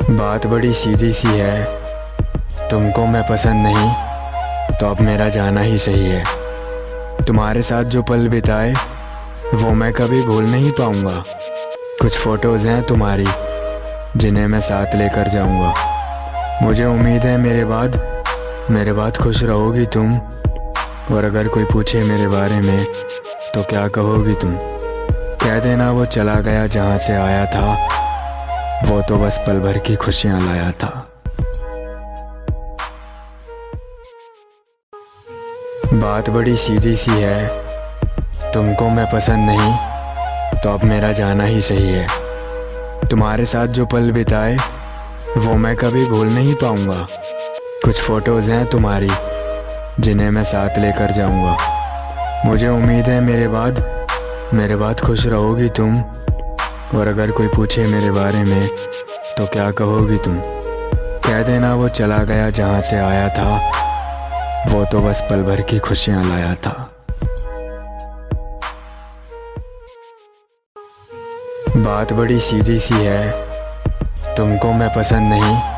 बात बड़ी सीधी सी है, तुमको मैं पसंद नहीं तो अब मेरा जाना ही सही है। तुम्हारे साथ जो पल बिताए वो मैं कभी भूल नहीं पाऊंगा। कुछ फोटोज़ हैं तुम्हारी जिन्हें मैं साथ लेकर जाऊंगा। मुझे उम्मीद है मेरे बाद खुश रहोगी तुम। और अगर कोई पूछे मेरे बारे में तो क्या कहोगी तुम। कह देना वो चला गया जहाँ से आया था, वो तो बस पल भर की खुशियाँ लाया था। बात बड़ी सीधी सी है, तुमको मैं पसंद नहीं तो अब मेरा जाना ही सही है। तुम्हारे साथ जो पल बिताए वो मैं कभी भूल नहीं पाऊंगा। कुछ फोटोज़ हैं तुम्हारी जिन्हें मैं साथ लेकर जाऊंगा। मुझे उम्मीद है मेरे बाद खुश रहोगी तुम। और अगर कोई पूछे मेरे बारे में तो क्या कहोगी तुम। कह देना वो चला गया जहाँ से आया था, वो तो बस पल भर की खुशियाँ लाया था। बात बड़ी सीधी सी है, तुमको मैं पसंद नहीं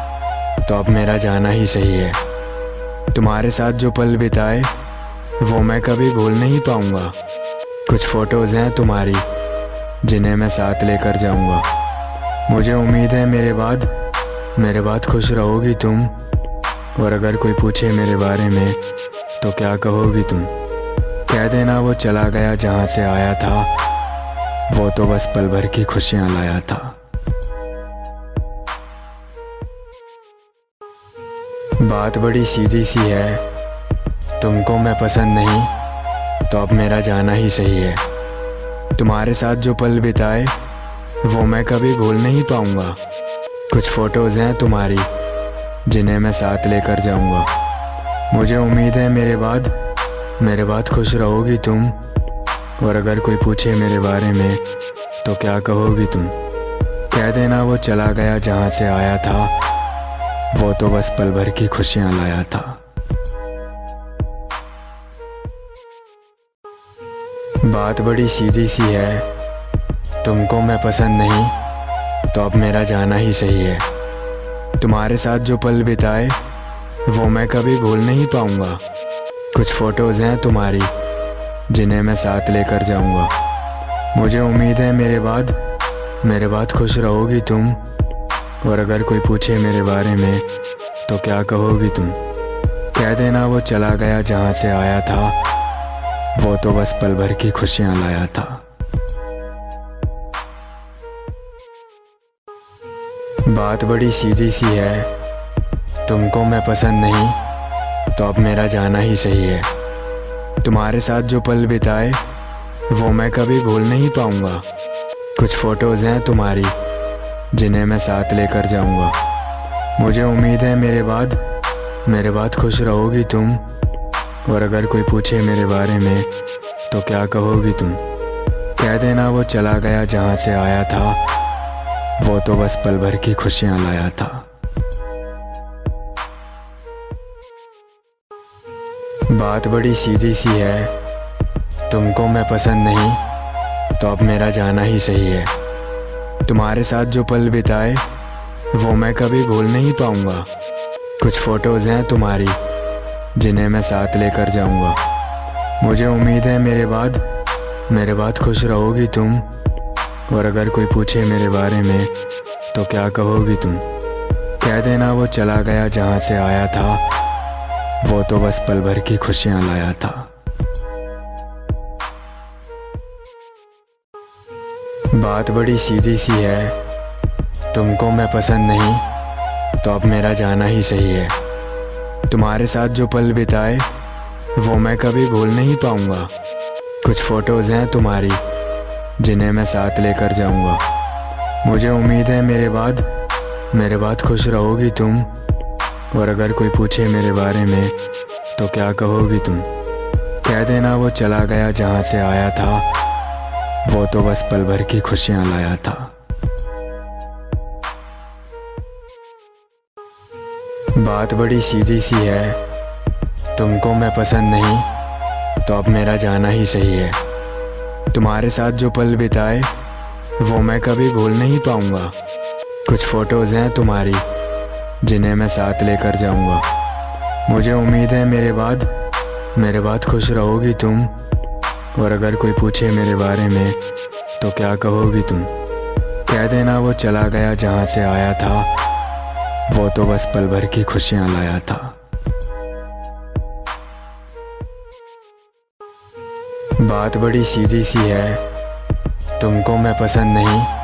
तो अब मेरा जाना ही सही है। तुम्हारे साथ जो पल बिताए वो मैं कभी भूल नहीं पाऊंगा। कुछ फोटोज़ हैं तुम्हारी जिन्हें मैं साथ लेकर जाऊंगा। मुझे उम्मीद है मेरे बाद खुश रहोगी तुम। और अगर कोई पूछे मेरे बारे में तो क्या कहोगी तुम। कह देना वो चला गया जहाँ से आया था, वो तो बस पल भर की खुशियाँ लाया था। बात बड़ी सीधी सी है, तुमको मैं पसंद नहीं तो अब मेरा जाना ही सही है। तुम्हारे साथ जो पल बिताए वो मैं कभी भूल नहीं पाऊंगा। कुछ फोटोज़ हैं तुम्हारी जिन्हें मैं साथ लेकर जाऊंगा। मुझे उम्मीद है मेरे बाद खुश रहोगी तुम। और अगर कोई पूछे मेरे बारे में तो क्या कहोगी तुम। कह देना वो चला गया जहाँ से आया था, वो तो बस पल भर की खुशियाँ लाया था। बात बड़ी सीधी सी है, तुमको मैं पसंद नहीं तो अब मेरा जाना ही सही है। तुम्हारे साथ जो पल बिताए वो मैं कभी भूल नहीं पाऊंगा। कुछ फोटोज़ हैं तुम्हारी जिन्हें मैं साथ लेकर जाऊंगा। मुझे उम्मीद है मेरे बाद खुश रहोगी तुम। और अगर कोई पूछे मेरे बारे में तो क्या कहोगी तुम। कह देना वो चला गया जहाँ से आया था, वो तो बस पल भर की खुशियाँ लाया था। बात बड़ी सीधी सी है, तुमको मैं पसंद नहीं तो अब मेरा जाना ही सही है। तुम्हारे साथ जो पल बिताए वो मैं कभी भूल नहीं पाऊंगा। कुछ फोटोज़ हैं तुम्हारी जिन्हें मैं साथ लेकर जाऊंगा। मुझे उम्मीद है मेरे बाद खुश रहोगी तुम। और अगर कोई पूछे मेरे बारे में तो क्या कहोगी तुम। कह देना वो चला गया जहाँ से आया था, वो तो बस पल भर की खुशियाँ लाया था। बात बड़ी सीधी सी है, तुमको मैं पसंद नहीं तो अब मेरा जाना ही सही है। तुम्हारे साथ जो पल बिताए वो मैं कभी भूल नहीं पाऊंगा। कुछ फोटोज़ हैं तुम्हारी जिन्हें मैं साथ लेकर जाऊंगा। मुझे उम्मीद है मेरे बाद खुश रहोगी तुम। और अगर कोई पूछे मेरे बारे में तो क्या कहोगी तुम। कह देना वो चला गया जहाँ से आया था, वो तो बस पल भर की खुशियाँ लाया था। बात बड़ी सीधी सी है, तुमको मैं पसंद नहीं तो अब मेरा जाना ही सही है। तुम्हारे साथ जो पल बिताए वो मैं कभी भूल नहीं पाऊंगा। कुछ फोटोज़ हैं तुम्हारी जिन्हें मैं साथ लेकर जाऊंगा। मुझे उम्मीद है मेरे बाद खुश रहोगी तुम। और अगर कोई पूछे मेरे बारे में तो क्या कहोगी तुम। कह देना वो चला गया जहाँ से आया था, वो तो बस पल भर की खुशियाँ लाया था। बात बड़ी सीधी सी है, तुमको मैं पसंद नहीं तो अब मेरा जाना ही सही है। तुम्हारे साथ जो पल बिताए वो मैं कभी भूल नहीं पाऊंगा। कुछ फ़ोटोज़ हैं तुम्हारी जिन्हें मैं साथ लेकर जाऊंगा। मुझे उम्मीद है मेरे बाद खुश रहोगी तुम। और अगर कोई पूछे मेरे बारे में तो क्या कहोगी तुम। कह देना वो चला गया जहाँ से आया था, वो तो बस पल भर की खुशियाँ लाया था। बात बड़ी सीधी सी है, तुमको मैं पसंद नहीं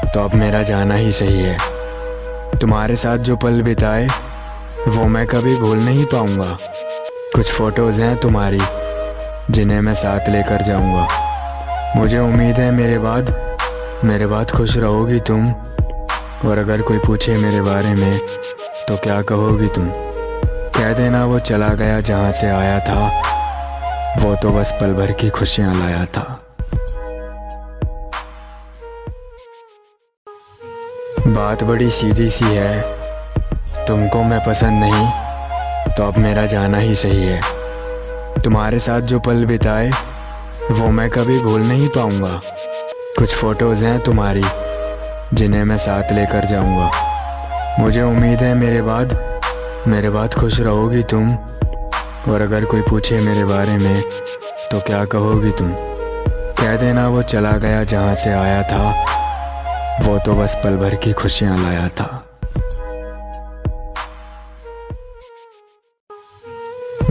तो अब मेरा जाना ही सही है। तुम्हारे साथ जो पल बिताए वो मैं कभी भूल नहीं पाऊंगा। कुछ फ़ोटोज़ हैं तुम्हारी जिन्हें मैं साथ लेकर जाऊंगा। मुझे उम्मीद है मेरे बाद खुश रहोगी तुम। और अगर कोई पूछे मेरे बारे में तो क्या कहोगी तुम। कह देना वो चला गया जहाँ से आया था, वो तो बस पल भर की खुशियाँ लाया था। बात बड़ी सीधी सी है, तुमको मैं पसंद नहीं तो अब मेरा जाना ही सही है। तुम्हारे साथ जो पल बिताए वो मैं कभी भूल नहीं पाऊंगा। कुछ फ़ोटोज़ हैं तुम्हारी जिन्हें मैं साथ लेकर जाऊंगा। मुझे उम्मीद है मेरे बाद खुश रहोगी तुम। और अगर कोई पूछे मेरे बारे में तो क्या कहोगी तुम। कह देना वो चला गया जहाँ से आया था, वो तो बस पल भर की खुशियाँ लाया था।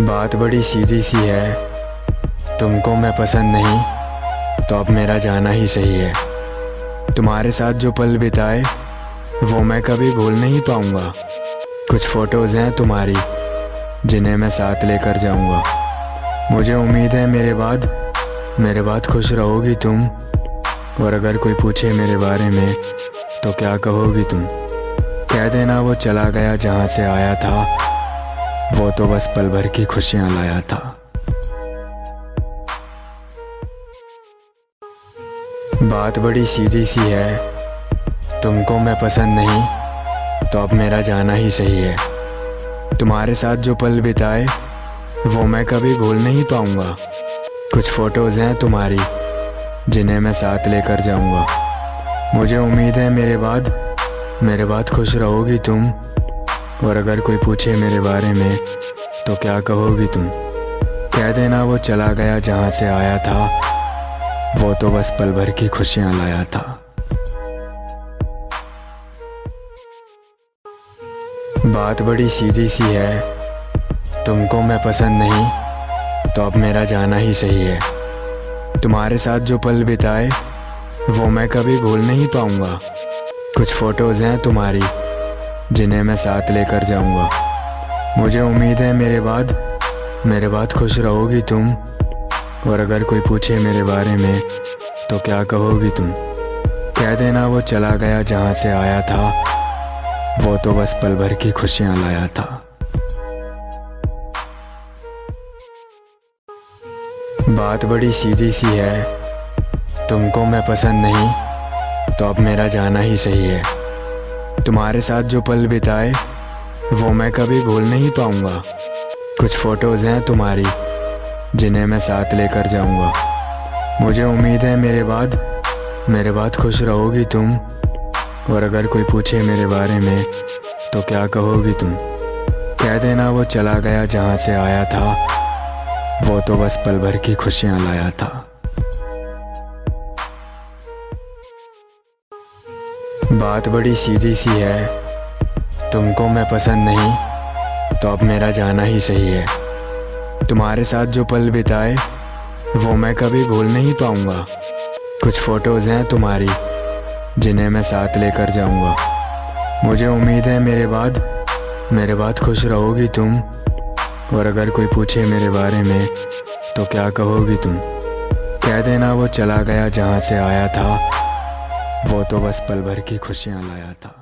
बात बड़ी सीधी सी है, तुमको मैं पसंद नहीं तो अब मेरा जाना ही सही है। तुम्हारे साथ जो पल बिताए वो मैं कभी भूल नहीं पाऊंगा। कुछ फ़ोटोज़ हैं तुम्हारी जिन्हें मैं साथ लेकर जाऊंगा। मुझे उम्मीद है मेरे बाद खुश रहोगी तुम। और अगर कोई पूछे मेरे बारे में तो क्या कहोगी तुम। कह देना वो चला गया जहाँ से आया था, वो तो बस पल भर की खुशियाँ लाया था। बात बड़ी सीधी सी है, तुमको मैं पसंद नहीं तो अब मेरा जाना ही सही है। तुम्हारे साथ जो पल बिताए वो मैं कभी भूल नहीं पाऊंगा। कुछ फ़ोटोज़ हैं तुम्हारी जिन्हें मैं साथ लेकर जाऊंगा। मुझे उम्मीद है मेरे बाद खुश रहोगी तुम। और अगर कोई पूछे मेरे बारे में तो क्या कहोगी तुम। कह देना वो चला गया जहाँ से आया था, वो तो बस पल भर की खुशियाँ लाया था। बात बड़ी सीधी सी है, तुमको मैं पसंद नहीं तो अब मेरा जाना ही सही है। तुम्हारे साथ जो पल बिताए वो मैं कभी भूल नहीं पाऊंगा। कुछ फ़ोटोज़ हैं तुम्हारी जिन्हें मैं साथ लेकर जाऊंगा। मुझे उम्मीद है मेरे बाद खुश रहोगी तुम। और अगर कोई पूछे मेरे बारे में तो क्या कहोगी तुम। कह देना वो चला गया जहाँ से आया था, वो तो बस पल भर की खुशियाँ लाया था। बात बड़ी सीधी सी है, तुमको मैं पसंद नहीं तो अब मेरा जाना ही सही है। तुम्हारे साथ जो पल बिताए वो मैं कभी भूल नहीं पाऊंगा। कुछ फ़ोटोज़ हैं तुम्हारी जिन्हें मैं साथ लेकर जाऊंगा। मुझे उम्मीद है मेरे बाद खुश रहोगी तुम। और अगर कोई पूछे मेरे बारे में तो क्या कहोगी तुम। कह देना वो चला गया जहाँ से आया था, वो तो बस पल भर की खुशियाँ लाया था। बात बड़ी सीधी सी है, तुमको मैं पसंद नहीं तो अब मेरा जाना ही सही है। तुम्हारे साथ जो पल बिताए वो मैं कभी भूल नहीं पाऊंगा। कुछ फ़ोटोज़ हैं तुम्हारी जिन्हें मैं साथ लेकर जाऊंगा। मुझे उम्मीद है मेरे बाद खुश रहोगी तुम। और अगर कोई पूछे मेरे बारे में तो क्या कहोगी तुम। कह देना वो चला गया जहाँ से आया था, वो तो बस पल भर की खुशियाँ लाया था।